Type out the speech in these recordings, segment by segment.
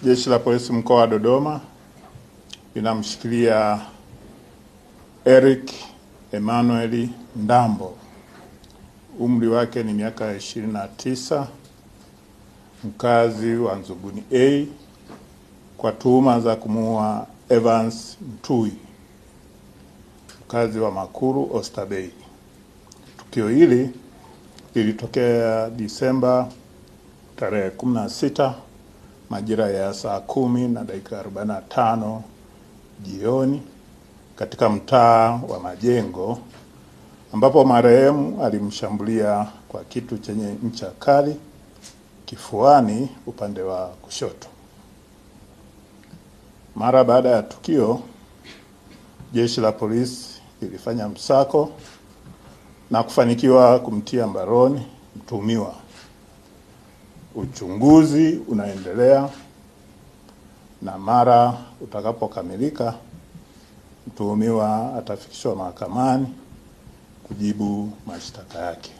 Jeshi la Polisi mkoa wa Dodoma linamshikilia Eric Emmanuel Ndambo, umri wake ni miaka 29, mkazi wa Nzuguni A, kwa tuhuma za kumuua Evans Mtui, mkazi wa Makuru Oysterbay. Tukio hili lilitokea Disemba tarehe 16 majira ya saa 10:45 jioni katika mtaa wa Majengo, ambapo marehemu alimshambulia kwa kitu chenye ncha kali kifuani upande wa kushoto. Mara baada ya tukio, jeshi la polisi lilifanya msako na kufanikiwa kumtia mbaroni mtuhumiwa. Uchunguzi unaendelea na mara utakapokamilika, mtuhumiwa atafikishwa mahakamani kujibu mashtaka yake.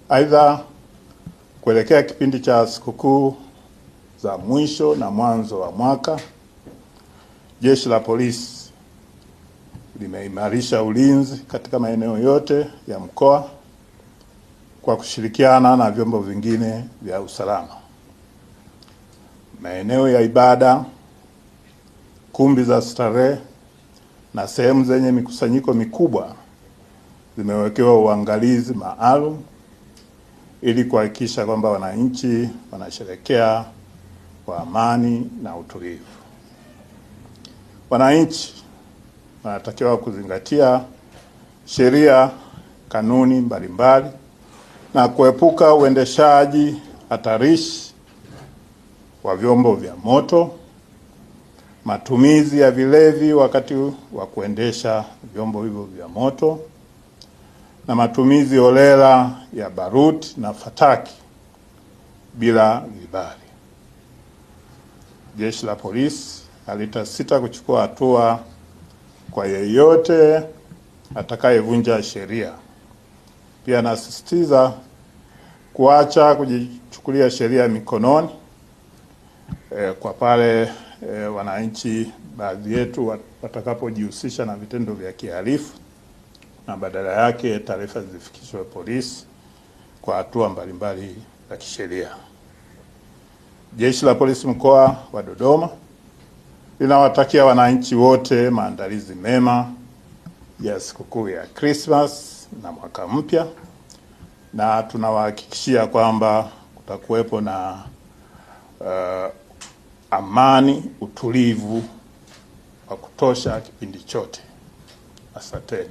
Aidha, kuelekea kipindi cha sikukuu za mwisho na mwanzo wa mwaka, jeshi la polisi limeimarisha ulinzi katika maeneo yote ya mkoa kwa kushirikiana na vyombo vingine vya usalama. Maeneo ya ibada, kumbi za starehe na sehemu zenye mikusanyiko mikubwa zimewekewa uangalizi maalum ili kuhakikisha kwamba wananchi wanasherehekea kwa amani na utulivu. Wananchi wanatakiwa kuzingatia sheria, kanuni mbalimbali na kuepuka uendeshaji hatarishi wa vyombo vya moto, matumizi ya vilevi wakati wa kuendesha vyombo hivyo vya moto, na matumizi holela ya baruti na fataki bila vibali. Jeshi la polisi halitasita kuchukua hatua kwa yeyote atakayevunja sheria. Pia nasisitiza kuacha kujichukulia sheria mikononi kwa pale wananchi baadhi yetu watakapojihusisha na vitendo vya kihalifu, na badala yake taarifa zifikishwe polisi kwa hatua mbalimbali za kisheria. Jeshi la Polisi mkoa wa Dodoma linawatakia wananchi wote maandalizi mema ya sikukuu ya Christmas na mwaka mpya, na tunawahakikishia kwamba kutakuwepo na amani, utulivu wa kutosha kipindi chote. Asanteni.